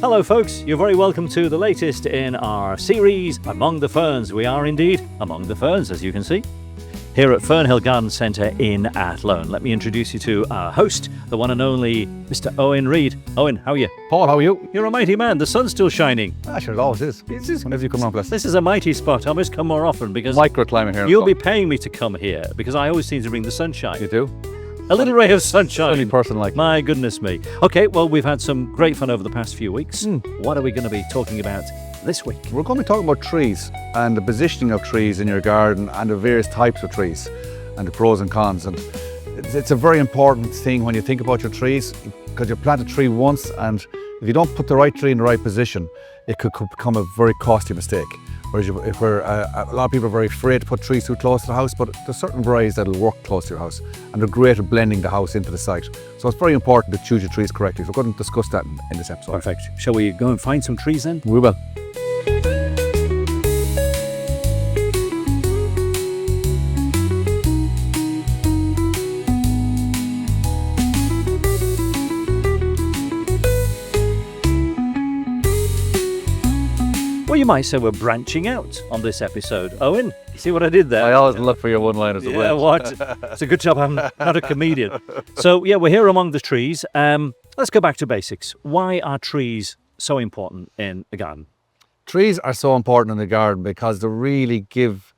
Hello folks, you're very welcome to the latest in our series, Among the Ferns. We are indeed among the ferns, as you can see, here at Fernhill Garden Centre in Athlone. Let me introduce you to our host, the one and only Mr. Owen Reid. Owen, how are you? Paul, how are you? You're a mighty man, the sun's still shining. Sure, it always is. Whenever you come around, This is a mighty spot. I must come more often because microclimate here. you'll be paying me to come here because I always seem to bring the sunshine. You do? A little ray of sunshine. Only person like. My goodness me. Okay, well, we've had some great fun over the past few weeks. What are we going to be talking about this week? We're going to be talking about trees and the positioning of trees in your garden and the various types of trees and the pros and cons. And it's a very important thing when you think about your trees, because you plant a tree once, and if you don't put the right tree in the right position, it could become a very costly mistake. Whereas a lot of people are very afraid to put trees too close to the house, but there's certain varieties that'll work close to your house, and they're great at blending the house into the site. So it's very important to choose your trees correctly. So we're going to discuss that in this episode. Perfect. Shall we go and find some trees then? We will. Well, you might say we're branching out on this episode. Owen, you see what I did there? I always look for your one-liners. Yeah, what? It's a good job I'm not a comedian. So, yeah, we're here among the trees. Let's go back to basics. Why are trees so important in a garden? Trees are so important in the garden because they really give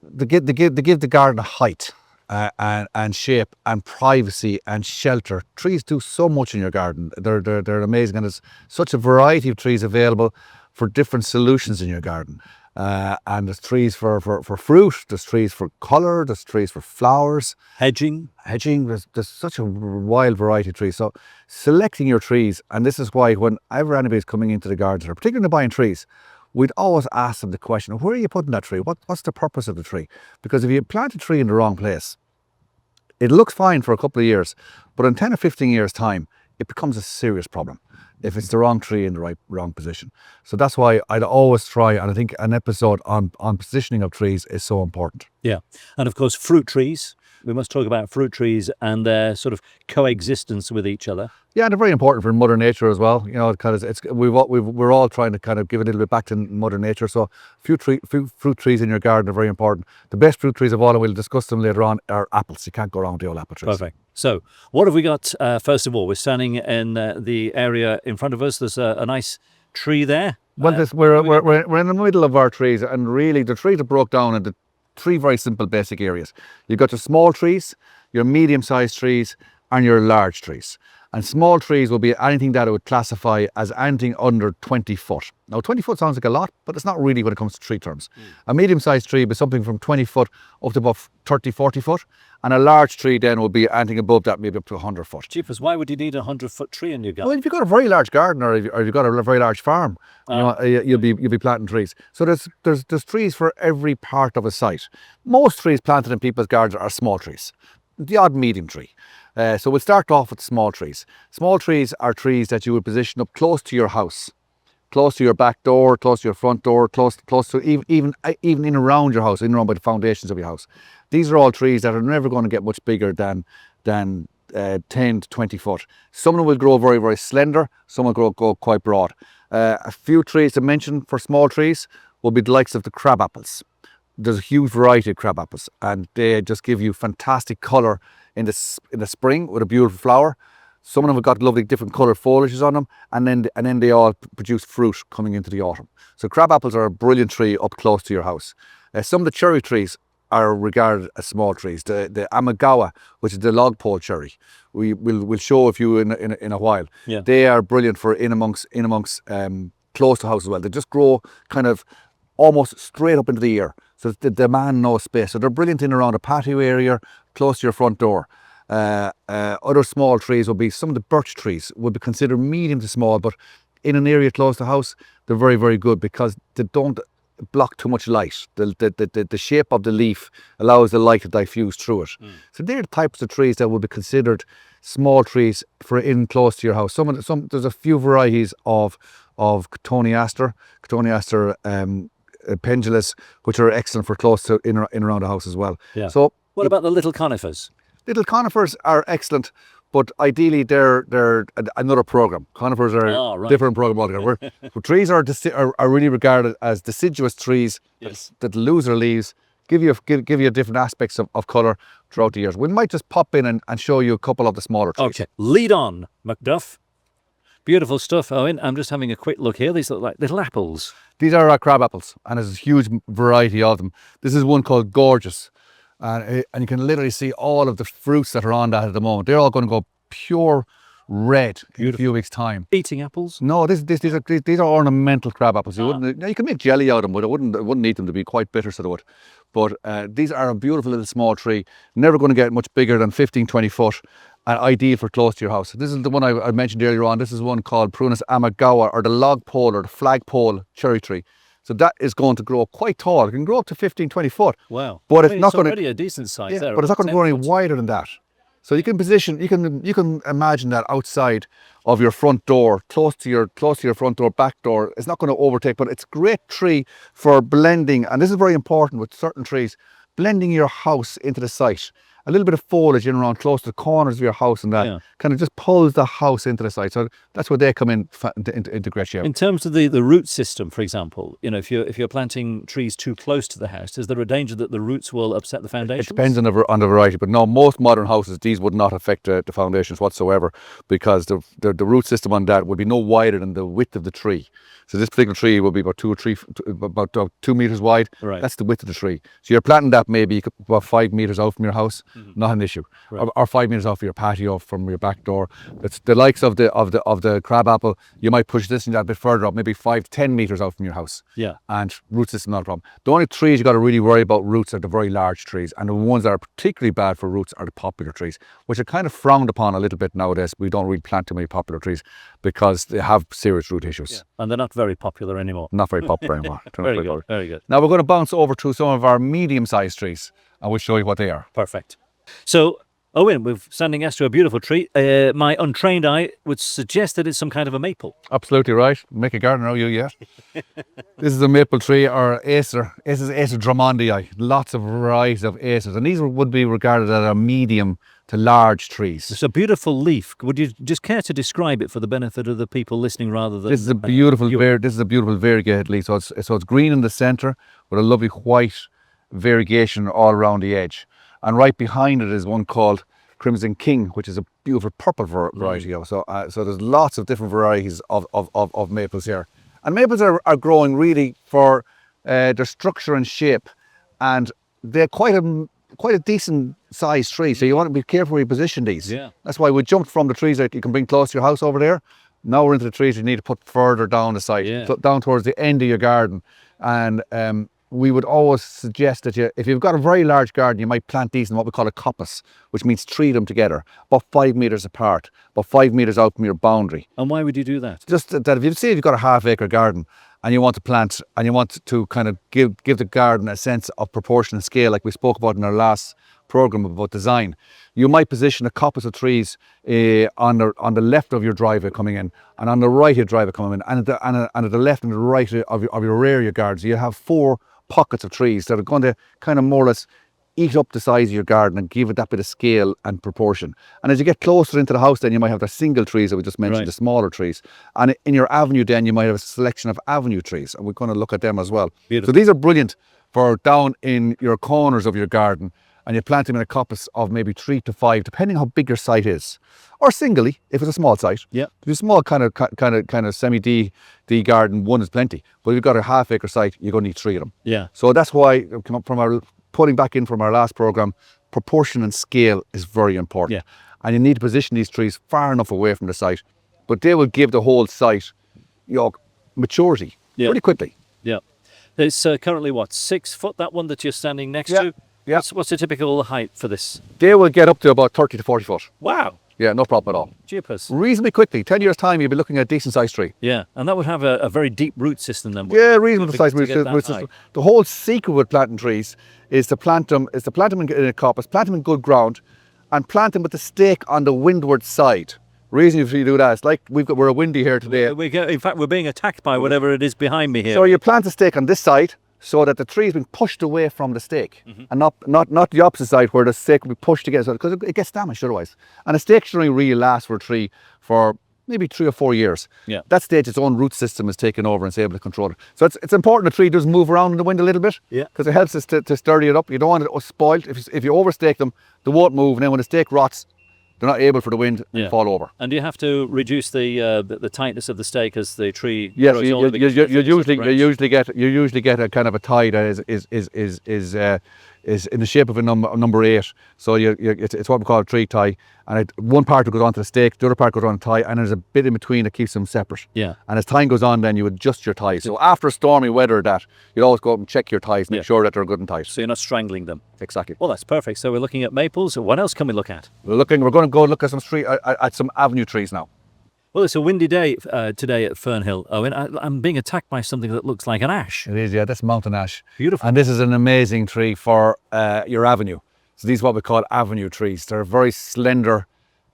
the garden a height and shape and privacy and shelter. Trees do so much in your garden. They're amazing, and there's such a variety of trees available for different solutions in your garden. And there's trees for fruit, there's trees for colour, there's trees for flowers. Hedging, there's such a wild variety of trees. So selecting your trees, and this is why whenever anybody's coming into the garden, or particularly buying trees, we'd always ask them the question, where are you putting that tree? What's the purpose of the tree? Because if you plant a tree in the wrong place, it looks fine for a couple of years, but in 10 or 15 years' time, it becomes a serious problem if it's the wrong tree in the wrong position. So that's why I'd always try, and I think an episode on positioning of trees is so important. Yeah. and of course fruit trees. We must talk about fruit trees and their sort of coexistence with each other. Yeah, and they're very important for Mother Nature as well. You know, kind of we're all trying to kind of give a little bit back to Mother Nature. So fruit trees in your garden are very important. The best fruit trees of all, and we'll discuss them later on, are apples. You can't go wrong with the old apple trees. Perfect. So what have we got? First of all, we're standing in the area in front of us. There's a nice tree there. Well, we're in the middle of our trees, and really the trees are broke down into three very simple basic areas. You've got your small trees, your medium-sized trees, and your large trees. And small trees will be anything that I would classify as anything under 20 foot. Now, 20 foot sounds like a lot, but it's not really when it comes to tree terms. A medium-sized tree will be something from 20 foot up to about 30, 40 foot. And a large tree then will be anything above that, maybe up to 100 foot. Jeepers, why would you need a 100-foot tree in your garden? Well, if you've got a very large garden, or if you've got a very large farm, you'll be planting trees. So there's trees for every part of a site. Most trees planted in people's gardens are small trees. The odd medium tree. So we'll start off with small trees. Small trees are trees that you would position up close to your house, close to your back door, close to your front door, close to even in around your house, in around by the foundations of your house. These are all trees that are never going to get much bigger than 10 to 20 foot. Some of them will grow very, very slender. Some will go quite broad. A few trees to mention for small trees will be the likes of the crab apples. There's a huge variety of crab apples, and they just give you fantastic colour in the spring with a beautiful flower. Some of them have got lovely different coloured foliages on them, and then they all produce fruit coming into the autumn. So crab apples are a brilliant tree up close to your house. Some of the cherry trees are regarded as small trees. The Amagawa, which is the logpole cherry, we'll show a few in a while. Yeah. They are brilliant for in amongst close to house as well. They just grow kind of almost straight up into the air. So they demand no space. So they're brilliant in around a patio area, close to your front door. Other small trees will be, some of the birch trees would be considered medium to small, but in an area close to the house, they're very, very good because they don't block too much light. The shape of the leaf allows the light to diffuse through it. So they're the types of trees that would be considered small trees for in close to your house. There's a few varieties of Cotoneaster pendulous, which are excellent for close to in around the house as well. Yeah. So what about the little conifers? Little conifers are excellent, but ideally they're another program. Conifers are a different program altogether. Trees are really regarded as deciduous trees that lose their leaves, give you different aspects of colour throughout the years. We might just pop in and show you a couple of the smaller trees. Okay, lead on, Macduff. Beautiful stuff, Owen. I'm just having a quick look here. These look like little apples. These are crab apples, and there's a huge variety of them. This is one called Gorgeous, and you can literally see all of the fruits that are on that at the moment. They're all going to go pure red in a few weeks' time. Eating apples? No, these are ornamental crab apples. You can make jelly out of them, but I wouldn't eat them. To be quite bitter, so they would. But these are a beautiful little small tree. Never going to get much bigger than 15-20 foot. And ideal for close to your house. This is the one I mentioned earlier on. This is one called Prunus amagawa, or the log pole or the flagpole cherry tree. So that is going to grow quite tall. It can grow up to 15-20 foot. Wow. But it's not going to, already a decent size there. But it's not going to grow any wider than that. So you can imagine that outside of your front door, close to your front door, back door. It's not going to overtake, but it's a great tree for blending. And this is very important with certain trees, blending your house into the site. A little bit of foliage in around close to the corners of your house, and that kind of just pulls the house into the site. So that's where they come in into great shape. In terms of the root system, for example, if you're planting trees too close to the house, is there a danger that the roots will upset the foundations? It depends on the variety, but no, most modern houses, these would not affect the foundations whatsoever, because the root system on that would be no wider than the width of the tree. So this particular tree will be about 2 meters wide. Right. That's the width of the tree. So you're planting that maybe about 5 meters out from your house. Not an issue. Right. Or 5 meters off your patio from your back door. It's the likes of the crab apple. You might push this and that a bit further up, maybe 5-10 meters out from your house. Yeah. And root system, not a problem. The only trees you got to really worry about roots are the very large trees, and the ones that are particularly bad for roots are the popular trees, which are kind of frowned upon a little bit nowadays. We don't really plant too many popular trees because they have serious root issues. Yeah. And they're not very popular anymore. Not very popular anymore. Very good. Very good. Now we're going to bounce over to some of our medium-sized trees, and we'll show you what they are. Perfect. So, Owen, we're standing next to a beautiful tree. My untrained eye would suggest that it's some kind of a maple. Absolutely right. Make a gardener, you yet? This is a maple tree, or Acer. This is Acer Drummondii. Lots of varieties of acers, and these would be regarded as a medium to large trees. It's a beautiful leaf. Would you just care to describe it for the benefit of the people listening, rather than? This is a beautiful variegated leaf. So it's green in the centre with a lovely white variegation all around the edge. And right behind it is one called Crimson King, which is a beautiful purple variety. So there's lots of different varieties of maples here. And maples are growing really for their structure and shape, and they're quite a decent sized tree. So you want to be careful where you position these. Yeah. That's why we jumped from the trees that you can bring close to your house over there. Now we're into the trees you need to put further down the site, down towards the end of your garden. And we would always suggest that if you've got a very large garden, you might plant these in what we call a coppice, which means tree them together, about 5 meters apart, about 5 meters out from your boundary. And why would you do that? Just that if you've got a half-acre garden and you want to plant, and you want to kind of give the garden a sense of proportion and scale, like we spoke about in our last program about design, you might position a coppice of trees on the left of your driveway coming in, and on the right of your driveway coming in, and at the left and the right of your rear of your garden. So you have 4 pockets of trees that are going to kind of more or less eat up the size of your garden and give it that bit of scale and proportion. And as you get closer into the house, then you might have the single trees that we just mentioned, the smaller trees. And in your avenue then you might have a selection of avenue trees, and we're going to look at them as well. Beautiful. So these are brilliant for down in your corners of your garden, and you plant them in a coppice of maybe 3 to 5, depending how big your site is, or singly if it's a small site. Yeah. If it's a small kind of semi-D garden, 1 is plenty. But if you've got a half-acre site, you're going to need 3 of them. Yeah. So that's why, pulling back in from our last program, proportion and scale is very important. Yeah. And you need to position these trees far enough away from the site, but they will give the whole site, maturity pretty quickly. Yeah. It's currently what, 6 foot? That one that you're standing next to. Yeah. What's the typical height for this? They will get up to about 30 to 40 foot. Wow. Yeah, no problem at all. Jeepers. Reasonably quickly. 10 years time, you'll be looking at a decent sized tree. Yeah, and that would have a very deep root system then. Yeah, reasonable sized root system. The whole secret with planting trees is to plant them in a coppice, plant them in good ground, and plant them with the stake on the windward side. Reason if you do that, it's like we're windy here today. In fact, we're being attacked by whatever it is behind me here. So you plant a stake on this side, so that the tree is being pushed away from the stake, and not the opposite side where the stake will be pushed together, because it gets damaged otherwise. And a stake should only really last for a tree for maybe 3 or 4 years. Yeah. That stage, its own root system is taken over and it's able to control it. So it's important the tree does move around in the wind a little bit, Yeah. because it helps us to sturdy it up. You don't want it spoiled. If you overstake them, they won't move, and then when the stake rots, they're not able for the wind and fall over. And do you have to reduce the tightness of the stake as the tree Yes, grows you older? usually get a kind of a tie that is in the shape of a number 8. So it's what we call a tree tie, and one part goes onto the stake, the other part goes on the tie, and there's a bit in between that keeps them separate. Yeah. And as time goes on, then you adjust your ties. So after stormy weather, that you'd always go up and check your ties, make sure that they're good and tight. So you're not strangling them. Exactly. Well, that's perfect. So we're looking at maples. What else can we look at? We're going to go look at some avenue trees now. Well, it's a windy day today at Fernhill, Owen. I'm being attacked by something that looks like an ash. It is, yeah. That's mountain ash. Beautiful. And this is an amazing tree for your avenue. So these are what we call avenue trees. They're a very slender,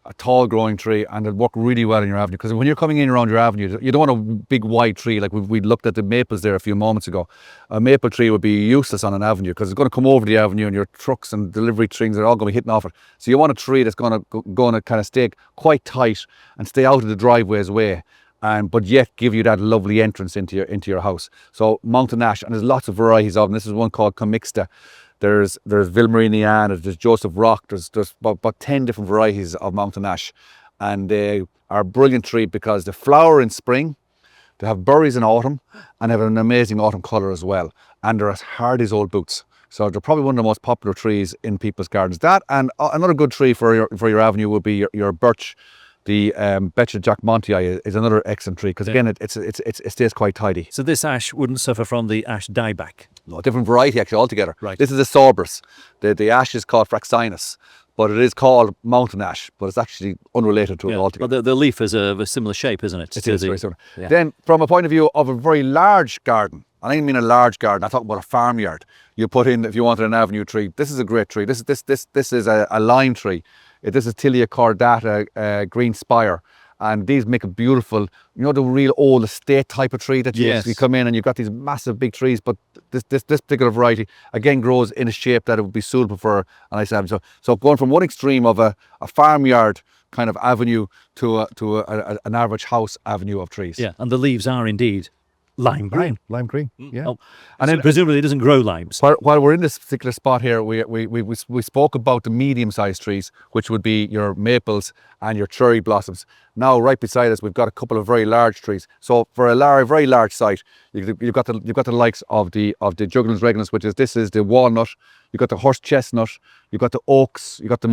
a tall growing tree, and they work really well in your avenue, because when you're coming in around your avenue, you don't want a big wide tree like we looked at the maples there a few moments ago. A maple tree would be useless on an avenue, because it's going to come over the avenue, and your trucks and delivery trains are all going to be hitting off it. So you want a tree that's going to kind of stay quite tight and stay out of the driveway's way, but yet give you that lovely entrance into your house. So mountain ash, and there's lots of varieties of them. This is one called Commixta. There's Vilmariniana, there's Joseph Rock, there's about 10 different varieties of mountain ash. And they are a brilliant tree because they flower in spring, they have berries in autumn, and have an amazing autumn colour as well. And they're as hard as old boots. So they're probably one of the most popular trees in people's gardens. That, and another good tree for your avenue would be your birch. The Betcha Jackmontii is another excellent tree, because again, it stays quite tidy. So this ash wouldn't suffer from the ash dieback? No, different variety actually altogether. Right. This is a Sorbus. The ash is called Fraxinus, but it is called mountain ash, but it's actually unrelated to it altogether. Well, the leaf is of a similar shape, isn't it? It is very similar. Yeah. Then, from a point of view of a very large garden, and I don't mean a large garden, I talk about a farmyard. You put in, if you wanted an avenue tree, this is a great tree. This is a lime tree. This is Tilia cordata green spire. And these make a beautiful, the real old estate type of tree that you come in and you've got these massive big trees, but this particular variety again grows in a shape that it would be suitable for a nice avenue. So going from one extreme of a farmyard kind of avenue to an average house avenue of trees. Yeah, and the leaves are indeed lime green. Lime green, yeah. Oh, and then presumably it doesn't grow limes. While we're in this particular spot here, we spoke about the medium-sized trees, which would be your maples and your cherry blossoms. Now, right beside us, we've got a couple of very large trees. So for a very large site, you've got the likes of the Juglans regulus, this is the walnut. You've got the horse chestnut. You've got the oaks. You've got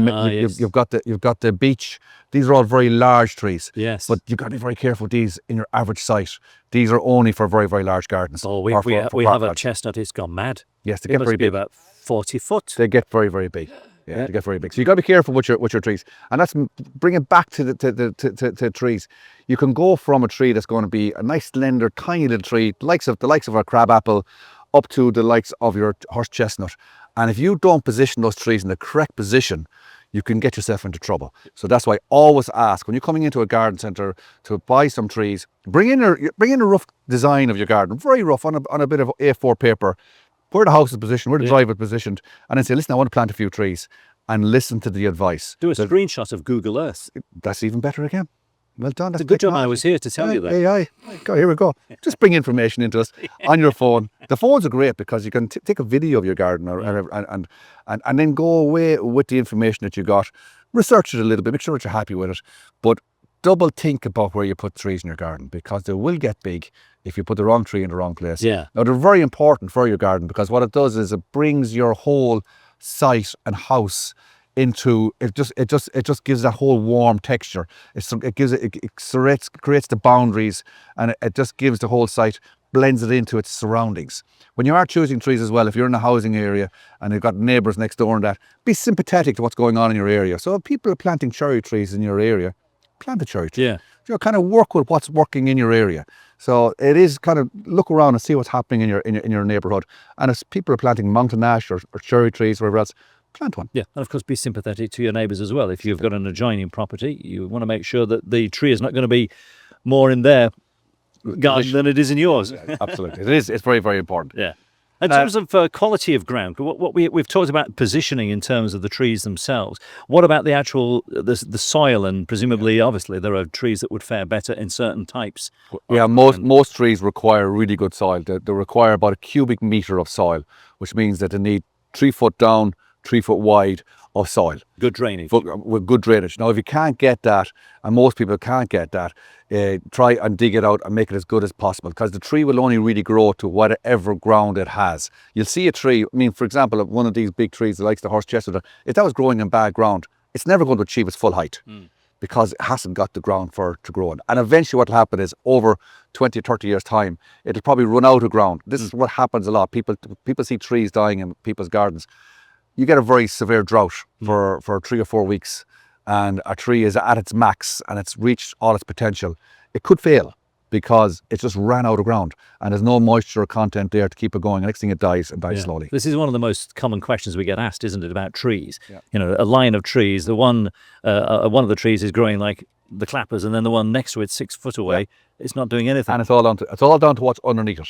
you've got the beech. These are all very large trees. Yes. But you've got to be very careful with these in your average site. These are only for very, very large gardens. Oh, we have a chestnut. It's gone mad. Yes, they get very big. About 40 foot. They get very, very big. Yeah, they get very big. So you got to be careful with your trees, and that's bring it back to the trees. You can go from a tree that's going to be a nice, slender, tiny little tree, the likes of a crabapple, up to the likes of your horse chestnut. And if you don't position those trees in the correct position, you can get yourself into trouble. So that's why I always ask, when you're coming into a garden centre to buy some trees, bring in a rough design of your garden, very rough, on a bit of A4 paper, where the house is positioned, where the drive is positioned, and then say, listen, I want to plant a few trees, and listen to the advice. Do a screenshot of Google Earth. That's even better again. Well done. That's it's a good job I was here to tell you that. AI. Here we go. Just bring information into us on your phone. The phones are great because you can take a video of your garden and then go away with the information that you got. Research it a little bit, make sure that you're happy with it. But double think about where you put trees in your garden, because they will get big if you put the wrong tree in the wrong place. Yeah. Now, they're very important for your garden, because what it does is it brings your whole site and house into it. Just gives that whole warm texture. It creates the boundaries, and it just gives the whole site, blends it into its surroundings. When you are choosing trees as well, if you're in a housing area and you've got neighbours next door and that, be sympathetic to what's going on in your area. So if people are planting cherry trees in your area, plant a cherry tree. Yeah. Kind of work with what's working in your area. So it is kind of look around and see what's happening in your neighbourhood. And if people are planting mountain ash or cherry trees or whatever else, plant one. Yeah, and of course be sympathetic to your neighbours as well. If you've got an adjoining property, you want to make sure that the tree is not going to be more in their garden than it is in yours. Absolutely. It is. It's very, very important. Yeah. In terms of quality of ground, what we've talked about positioning in terms of the trees themselves. What about the actual the soil? And presumably, obviously, there are trees that would fare better in certain types. Yeah, most trees require really good soil. They require about a cubic meter of soil, which means that they need 3 foot down, 3 foot wide of soil. Good drainage. With good drainage. Now, if you can't get that, and most people can't get that, try and dig it out and make it as good as possible, because the tree will only really grow to whatever ground it has. You'll see a tree, I mean, for example, one of these big trees, like the horse chestnut, if that was growing in bad ground, it's never going to achieve its full height. Because it hasn't got the ground for it to grow in. And eventually what will happen is over 20, 30 years time, it'll probably run out of ground. This is what happens a lot. People see trees dying in people's gardens. You get a very severe drought for 3 or 4 weeks, and a tree is at its max and it's reached all its potential. It could fail because it just ran out of ground and there's no moisture content there to keep it going. The next thing it dies and dies slowly. This is one of the most common questions we get asked, isn't it, about trees? You know, a line of trees, the one of the trees is growing like the clappers, and then the one next to it 6 foot away, it's not doing anything. And it's all down to what's underneath it.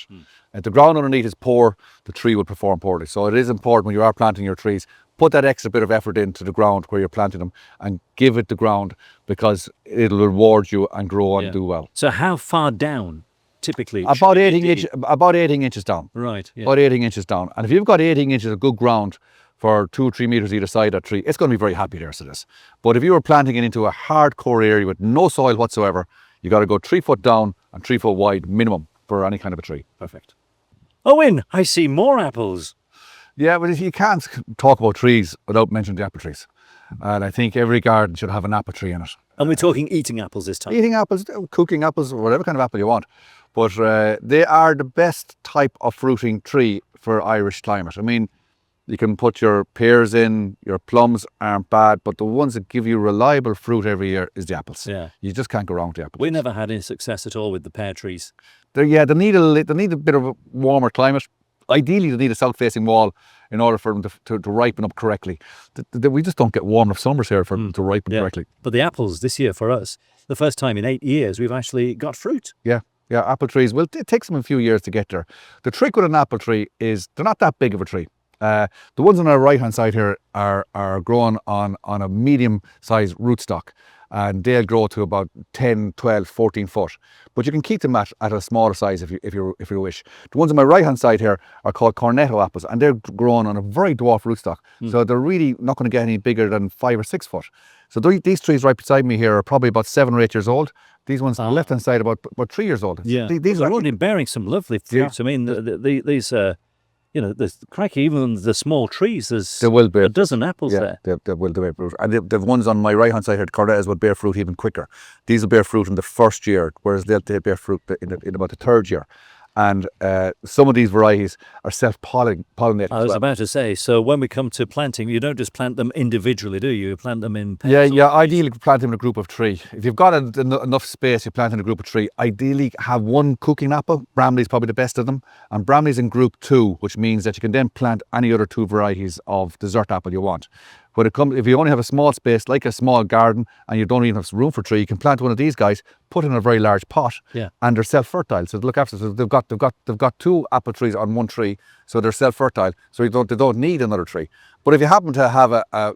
If the ground underneath is poor, the tree will perform poorly. So it is important when you are planting your trees, put that extra bit of effort into the ground where you're planting them and give it the ground, because it'll reward you and grow and do well. So how far down typically? About 18 inches down. Right. Yeah. About 18 inches down. And if you've got 18 inches of good ground for 2 or 3 meters either side of that tree, it's going to be very happy there, so this. But if you were planting it into a hardcore area with no soil whatsoever, you got to go 3 foot down and 3 foot wide minimum for any kind of a tree. Perfect. Owen, I see more apples. Yeah, but if you can't talk about trees without mentioning the apple trees. And I think every garden should have an apple tree in it. And we're talking eating apples this time. Eating apples, cooking apples, whatever kind of apple you want. But they are the best type of fruiting tree for Irish climate. I mean, you can put your pears in, your plums aren't bad, but the ones that give you reliable fruit every year is the apples. Yeah. You just can't go wrong with the apples. We never had any success at all with the pear trees. They need a bit of a warmer climate. Ideally, they need a south-facing wall in order for them to ripen up correctly. We just don't get warm enough summers here for them to ripen correctly. But the apples this year for us, the first time in 8 years, we've actually got fruit. Yeah, apple trees. Well, it takes them a few years to get there. The trick with an apple tree is they're not that big of a tree. The ones on our right-hand side here are grown on a medium-sized rootstock, and they'll grow to about 10, 12, 14 foot. But you can keep them at a smaller size if you wish. The ones on my right-hand side here are called cornetto apples, and they're grown on a very dwarf rootstock. So they're really not going to get any bigger than 5 or 6 foot. So these trees right beside me here are probably about 7 or 8 years old. These ones on the left-hand side about 3 years old. Yeah, these are already bearing some lovely fruits. I mean, these... you know, crikey, even the small trees, there's a dozen apples there. They will bear fruit. And the ones on my right-hand side here, the cornettos, will bear fruit even quicker. These will bear fruit in the first year, whereas they'll bear fruit in about the 3rd year. And some of these varieties are self-pollinated. I was about to say, so when we come to planting, you don't just plant them individually, do you? You plant them in pairs? Yeah, ideally plant them in a group of 3. If you've got enough space, you plant in a group of 3. Ideally have one cooking apple. Bramley's probably the best of them. And Bramley's in group 2, which means that you can then plant any other 2 varieties of dessert apple you want. But if you only have a small space, like a small garden, and you don't even have room for 3, you can plant one of these guys, put in a very large pot, and they're self-fertile. So look after. So they've got 2 apple trees on 1 tree, so they're self-fertile. So they don't need another tree. But if you happen to have a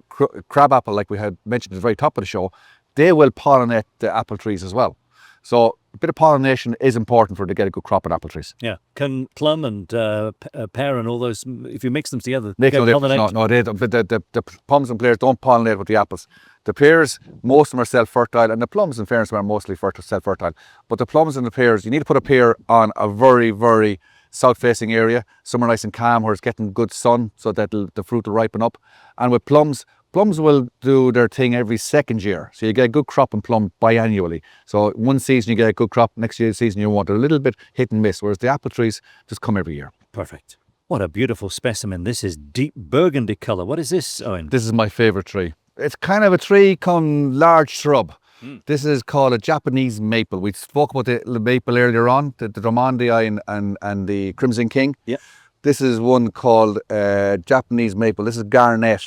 crab apple, like we had mentioned at the very top of the show, they will pollinate the apple trees as well. So a bit of pollination is important to get a good crop of apple trees. Yeah. Can plum and pear and all those, if you mix them together, they pollinate? No, they don't. But the plums and pears don't pollinate with the apples. The pears, most of them are self-fertile, and the plums and fairness are mostly self-fertile. But the plums and the pears, you need to put a pear on a very, very south-facing area, somewhere nice and calm where it's getting good sun so that the fruit will ripen up. And with plums will do their thing every 2nd year. So you get a good crop in plum biannually. So one season you get a good crop, next season you want a little bit hit and miss, whereas the apple trees just come every year. Perfect. What a beautiful specimen. This is deep burgundy colour. What is this, Owen? This is my favourite tree. It's kind of a tree come large shrub. This is called a Japanese maple. We spoke about the maple earlier on, the Drummondii and the Crimson King. Yeah. This is one called Japanese maple. This is garnet.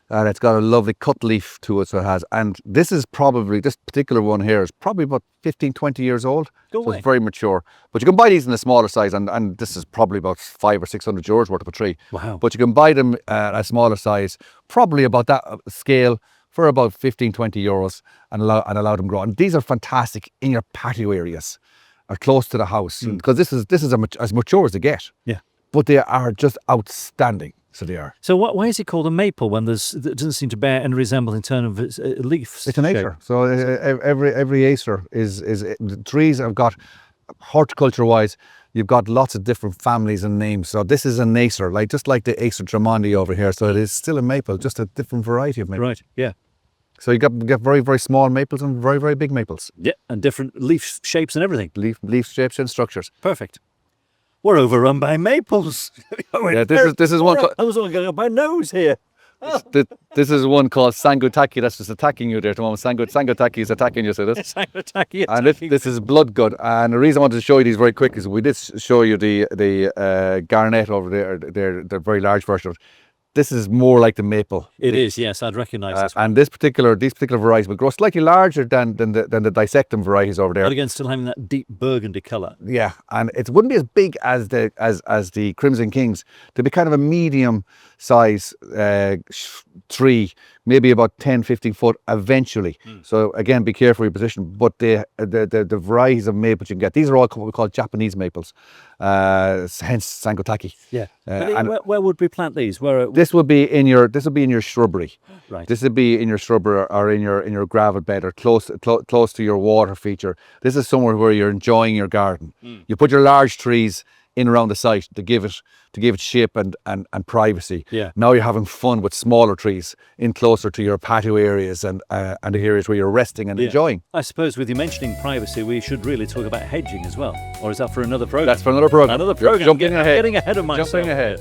and it's got a lovely cut leaf to it, so it has. And this particular one here is probably about 15, 20 years old. Go so away. it's very mature. But you can buy these in a smaller size, and this is probably about 500 or 600 euros worth of a tree. Wow. But you can buy them at a smaller size, probably about that scale, for about 15, 20 euros, and allow them grow. And these are fantastic in your patio areas, or close to the house, because this is as mature as they get. Yeah. But they are just outstanding. So they are. So why is it called a maple when it doesn't seem to bear any resemblance in terms of its leaves? It's an acer. So every acer is the trees have got, horticulture-wise, you've got lots of different families and names. So this is an acer, just like the Acer Tremondi over here. So it is still a maple, just a different variety of maple. Right. Yeah. So you get very, very small maples and very, very big maples. Yeah, and different leaf shapes and everything. Leaf shapes and structures. Perfect. We're overrun by maples. Yeah, this is one. I was all going up my nose here. This is one called Sangutaki. That's just attacking you there at the moment. Sangutaki is attacking you. So this. Sangutaki. And this is bloodgood. And the reason I wanted to show you these very quick is we did show you the garnet over there. They're very large version of it. This is more like the maple. It is, yes. I'd recognise this one. And these particular varieties will grow slightly larger than the dissectum varieties over there. But again, still having that deep burgundy colour. Yeah, and it wouldn't be as big as the Crimson Kings. They'd be kind of a medium size tree, maybe about 10, 15 foot eventually. So again, be careful with your position. But the varieties of maples you can get, these are all what we call Japanese maples, hence Sangutaki. Yeah. Where would we plant these? This would be in your shrubbery. Right. This would be in your shrubbery or in your gravel bed or close to your water feature. This is somewhere where you're enjoying your garden. You put your large trees in around the site to give it shape and privacy. Yeah. Now you're having fun with smaller trees in closer to your patio areas and the areas where you're resting and enjoying. I suppose with you mentioning privacy, we should really talk about hedging as well. Or is that for another program? That's for another program. Another program. Jumping ahead. Getting ahead of myself. Jumping ahead.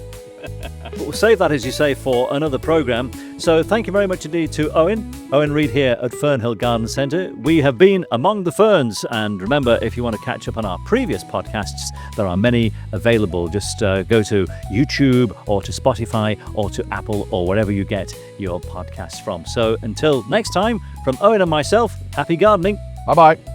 We'll save that, as you say, for another program. So thank you very much indeed to Owen Reed here at Fernhill Garden Centre. We have been Among the Ferns, and remember, if you want to catch up on our previous podcasts, there are many available. Just go to YouTube or to Spotify or to Apple or wherever you get your podcasts from. So until next time, from Owen and myself, happy gardening. Bye-bye.